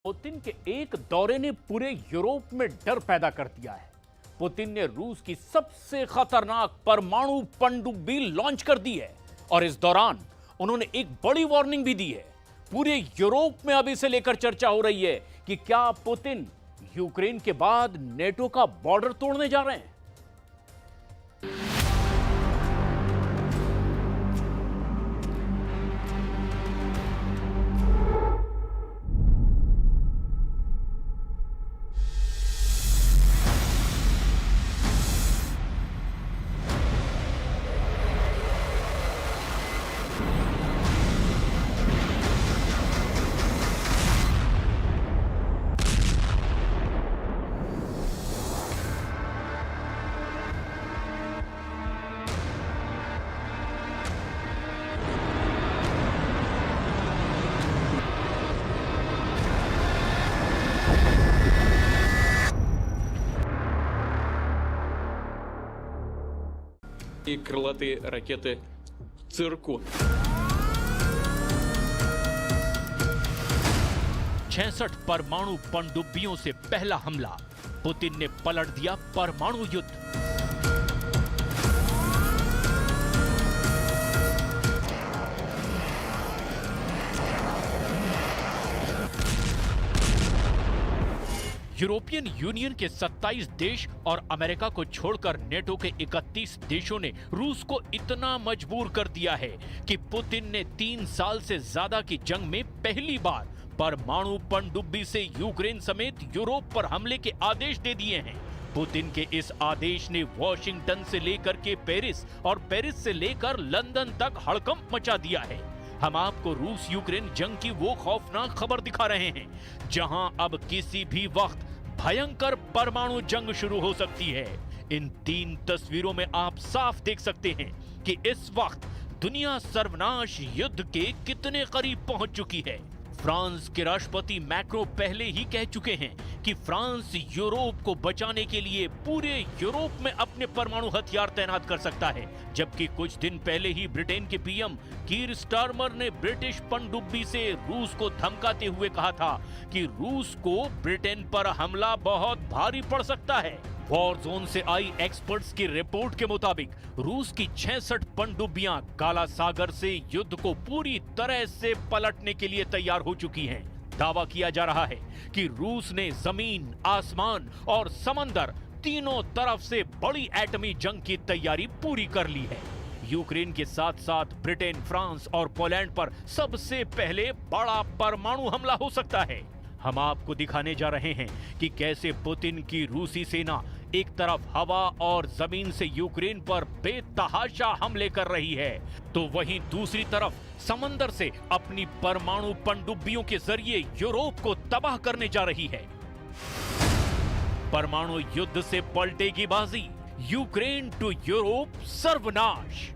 Putin के एक दौरे ने पूरे यूरोप में डर पैदा कर दिया है। पुतिन ने रूस की सबसे खतरनाक परमाणु पनडुब्बी लॉन्च कर दी है और इस दौरान उन्होंने एक बड़ी वार्निंग भी दी है। पूरे यूरोप में अब इसे लेकर चर्चा हो रही है कि क्या पुतिन यूक्रेन के बाद नेटो का बॉर्डर तोड़ने जा रहे हैं। И крылатые ракеты «Циркон». 66 परमाणु पनडुब्बियों से पहला हमला, पुतिन ने पलट दिया परमाणु युद्ध। यूरोपियन यूनियन के 27 देश और अमेरिका को छोड़कर नेटो के 31 देशों ने रूस को इतना मजबूर कर दिया है कि पुतिन ने 3 साल से ज्यादा की जंग में पहली बार परमाणु पनडुब्बी से यूक्रेन समेत यूरोप पर हमले के आदेश दे दिए हैं। पुतिन के इस आदेश ने वॉशिंगटन से लेकर के पेरिस और पेरिस से लेकर लंदन तक हड़कंप मचा दिया है। हम आपको रूस यूक्रेन जंग की वो खौफनाक खबर दिखा रहे हैं जहां अब किसी भी वक्त भयंकर परमाणु जंग शुरू हो सकती है। इन 3 तस्वीरों में आप साफ देख सकते हैं कि इस वक्त दुनिया सर्वनाश युद्ध के कितने करीब पहुंच चुकी है। फ्रांस के राष्ट्रपति मैक्रो पहले ही कह चुके हैं कि फ्रांस यूरोप को बचाने के लिए पूरे यूरोप में अपने परमाणु हथियार तैनात कर सकता है, जबकि कुछ दिन पहले ही ब्रिटेन के पीएम कीर स्टारमर ने ब्रिटिश पनडुब्बी से रूस को धमकाते हुए कहा था कि रूस को ब्रिटेन पर हमला बहुत भारी पड़ सकता है। वॉर जोन से आई एक्सपर्ट्स की रिपोर्ट के मुताबिक रूस की 66 पनडुब्बियां काला सागर से युद्ध को पूरी तरह से पलटने के लिए तैयार हो चुकी हैं। दावा किया जा रहा है कि रूस ने जमीन, आसमान और समंदर तीनों तरफ से बड़ी एटमी जंग की तैयारी पूरी कर ली है। यूक्रेन के साथ साथ ब्रिटेन, फ्रांस और पोलैंड पर सबसे पहले बड़ा परमाणु हमला हो सकता है। हम आपको दिखाने जा रहे हैं कि कैसे पुतिन की रूसी सेना एक तरफ हवा और जमीन से यूक्रेन पर बेतहाशा हमले कर रही है, तो वहीं दूसरी तरफ समंदर से अपनी परमाणु पनडुब्बियों के जरिए यूरोप को तबाह करने जा रही है। परमाणु युद्ध से पलटेगी बाजी, यूक्रेन टू यूरोप सर्वनाश।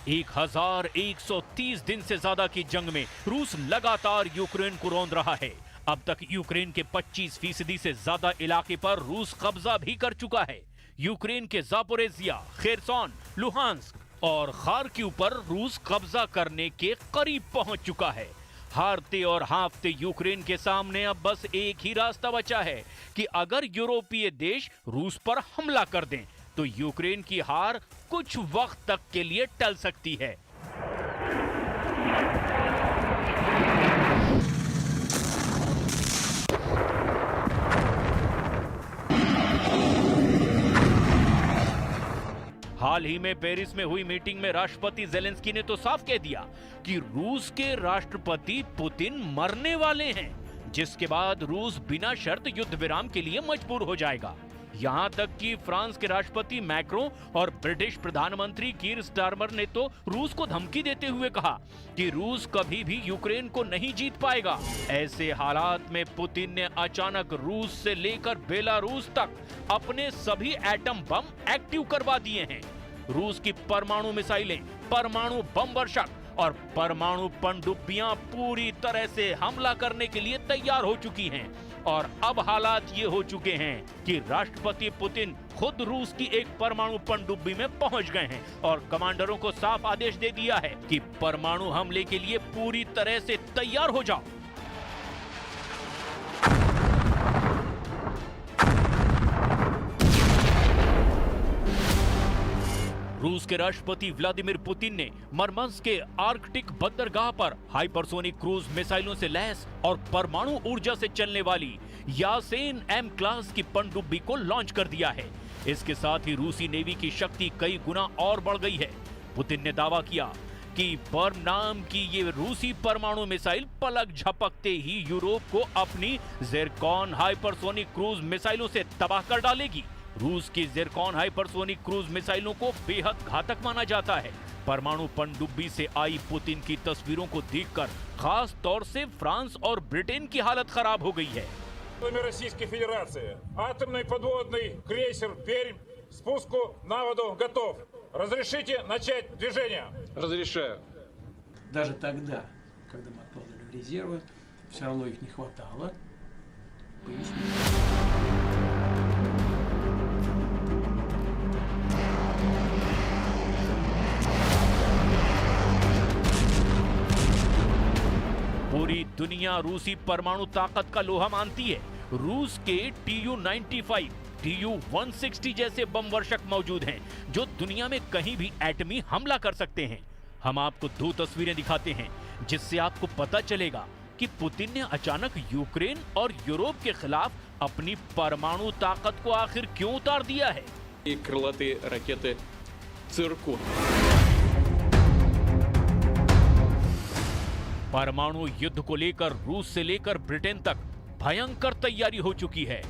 एक 1130 दिन से ज्यादा की जंग में रूस लगातार यूक्रेन को रौंद रहा है। अब तक यूक्रेन के 25% से ज्यादा इलाके पर रूस कब्जा भी कर चुका है। यूक्रेन के जापोरेजिया, खेरसोन, लुहांस्क और खार्किव पर रूस कब्जा करने के करीब पहुंच चुका है। हारते और हाँफते यूक्रेन के सामने अब बस एक ही रास्ता बचा है कि अगर यूरोपीय देश रूस पर हमला कर दें तो यूक्रेन की हार कुछ वक्त तक के लिए टल सकती है। हाल ही में पेरिस में हुई मीटिंग में राष्ट्रपति जेलेंस्की ने तो साफ कह दिया कि रूस के राष्ट्रपति पुतिन मरने वाले हैं, जिसके बाद रूस बिना शर्त युद्ध विराम के लिए मजबूर हो जाएगा। यहां तक कि फ्रांस के राष्ट्रपति मैक्रो और ब्रिटिश प्रधानमंत्री कीर स्टारमर ने तो रूस को धमकी देते हुए कहा कि रूस कभी भी यूक्रेन को नहीं जीत पाएगा। ऐसे हालात में पुतिन ने अचानक रूस से लेकर बेलारूस तक अपने सभी एटम बम एक्टिव करवा दिए हैं। रूस की परमाणु मिसाइलें, परमाणु बम वर्षक और परमाणु पनडुब्बियां पूरी तरह से हमला करने के लिए तैयार हो चुकी हैं। और अब हालात ये हो चुके हैं कि राष्ट्रपति पुतिन खुद रूस की एक परमाणु पनडुब्बी में पहुंच गए हैं और कमांडरों को साफ आदेश दे दिया है कि परमाणु हमले के लिए पूरी तरह से तैयार हो जाओ। रूस के राष्ट्रपति व्लादिमीर पुतिन ने मरमंस्क के आर्कटिक बंदरगाह पर हाइपरसोनिक क्रूज मिसाइलों से लैस और परमाणु ऊर्जा से चलने वाली यासेन एम क्लास की पनडुब्बी को लॉन्च कर दिया है। इसके साथ ही रूसी नेवी की शक्ति कई गुना और बढ़ गई है। पुतिन ने दावा किया कि बर्म नाम की ये रूसी परमाणु मिसाइल पलक झपकते ही यूरोप को अपनी ज़िरकॉन हाइपरसोनिक क्रूज मिसाइलों से तबाह कर डालेगी। रूस की ज़िरकॉन हाइपरसोनिक क्रूज मिसाइलों को बेहद घातक माना जाता है। परमाणु पनडुब्बी से आई पुतिन की तस्वीरों को देखकर खास तौर से फ्रांस और ब्रिटेन की हालत खराब हो गई है। Российской Федерации. Атомный подводный крейсер «Пермь» спуску на воду готов. Разрешите начать движение? Разрешаю. Даже тогда, когда мы откладывали резервы, все равно их не хватало. पूरी दुनिया रूसी परमाणु ताकत का लोहा मानती है। रूस के Tu-95, Tu-160 जैसे बम वर्षक मौजूद हैं जो दुनिया में कहीं भी एटमी हमला कर सकते हैं। हम आपको दो तस्वीरें दिखाते हैं जिससे आपको पता चलेगा कि पुतिन ने अचानक यूक्रेन और यूरोप के खिलाफ अपनी परमाणु ताकत को आखिर क्यों उतार दिया है। И крылатые ракеты «Циркон». परमाणु युद्ध को लेकर रूस से लेकर ब्रिटेन तक भयंकर तैयारी हो चुकी है।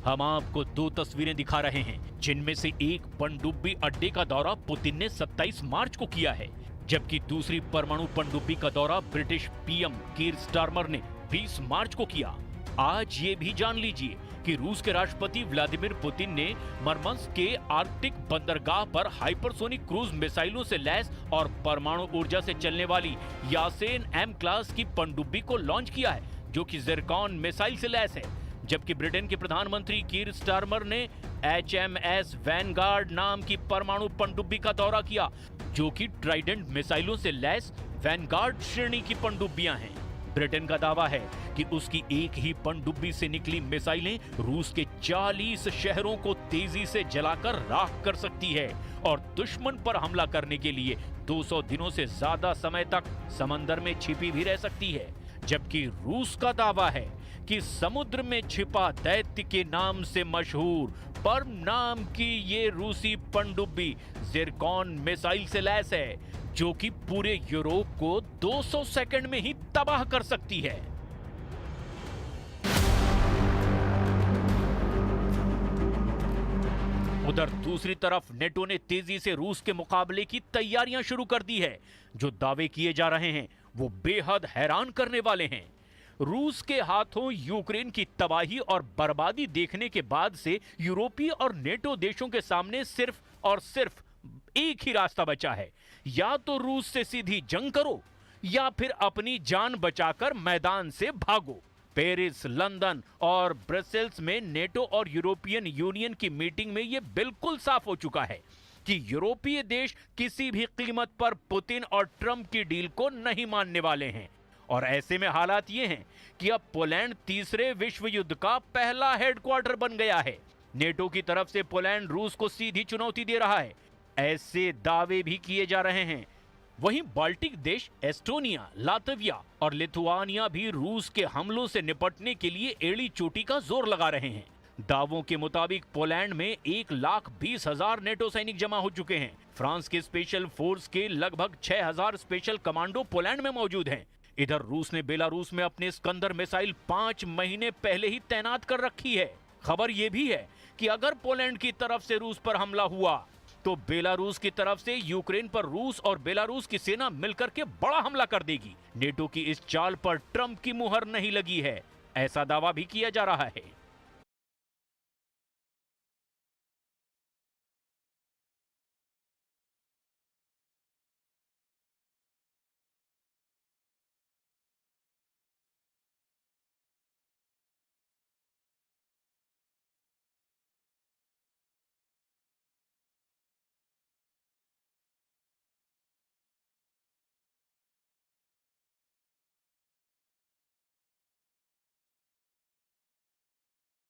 हम आपको दो तस्वीरें दिखा रहे हैं जिनमें से एक पनडुब्बी अड्डे का दौरा पुतिन ने 27 मार्च को किया है, जबकि दूसरी परमाणु पनडुब्बी का दौरा ब्रिटिश पीएम कीर स्टारमर ने 20 मार्च को किया। आज ये भी जान लीजिए कि रूस के राष्ट्रपति व्लादिमीर पुतिन ने मरमंस्क के आर्कटिक बंदरगाह पर हाइपरसोनिक क्रूज मिसाइलों से लैस और परमाणु ऊर्जा से चलने वाली यासेन एम क्लास की पनडुब्बी को लॉन्च किया है जो कि ज़िरकॉन मिसाइल से लैस है, जबकि ब्रिटेन के प्रधानमंत्री कीर स्टारमर ने HMS वैनगार्ड नाम की परमाणु पनडुब्बी का दौरा किया जो कि ट्राइडेंट मिसाइलों से लैस वैनगार्ड श्रेणी की पनडुब्बियां हैं। ब्रिटेन का दावा है कि उसकी एक ही पनडुब्बी से निकली मिसाइलें रूस के 40 शहरों को तेजी से जलाकर राख कर सकती है और दुश्मन पर हमला करने के लिए 200 दिनों से ज्यादा समय तक समंदर में छिपी भी रह सकती है। जबकि रूस का दावा है कि समुद्र में छिपा दैत्य के नाम से मशहूर पर्म नाम की ये रूसी पनडुब्बी ज़िरकॉन मिसाइल से लैस है जो कि पूरे यूरोप को 200 सेकंड में ही तबाह कर सकती है। उधर दूसरी तरफ नेटो ने तेजी से रूस के मुकाबले की तैयारियां शुरू कर दी है। जो दावे किए जा रहे हैं वो बेहद हैरान करने वाले हैं। रूस के हाथों यूक्रेन की तबाही और बर्बादी देखने के बाद से यूरोपीय और नेटो देशों के सामने सिर्फ और सिर्फ एक ही रास्ता बचा है, या तो रूस से सीधी जंग करो या फिर अपनी जान बचाकर मैदान से भागो। पेरिस, लंदन और ब्रसेल्स में नेटो और यूरोपियन यूनियन की मीटिंग में यह बिल्कुल साफ हो चुका है कि यूरोपीय देश किसी भी कीमत पर पुतिन और ट्रंप की डील को नहीं मानने वाले हैं। और ऐसे में हालात ये हैं कि अब पोलैंड तीसरे विश्व युद्ध का पहला हेडक्वार्टर बन गया है। नेटो की तरफ से पोलैंड रूस को सीधी चुनौती दे रहा है, ऐसे दावे भी किए जा रहे हैं। वहीं बाल्टिक देश एस्टोनिया, लातविया और लिथुआनिया भी रूस के हमलों से निपटने के लिए एड़ी चोटी का जोर लगा रहे हैं। दावों के मुताबिक पोलैंड में 1,20,000 नेटो सैनिक जमा हो चुके हैं। फ्रांस के स्पेशल फोर्स के लगभग 6,000 स्पेशल कमांडो पोलैंड में मौजूद हैं। इधर रूस ने बेलारूस में अपने स्कंदर मिसाइल 5 महीने पहले ही तैनात कर रखी है। खबर यह भी है कि अगर पोलैंड की तरफ से रूस पर हमला हुआ तो बेलारूस की तरफ से यूक्रेन पर रूस और बेलारूस की सेना मिलकर के बड़ा हमला कर देगी। नेटो की इस चाल पर ट्रंप की मुहर नहीं लगी है, ऐसा दावा भी किया जा रहा है।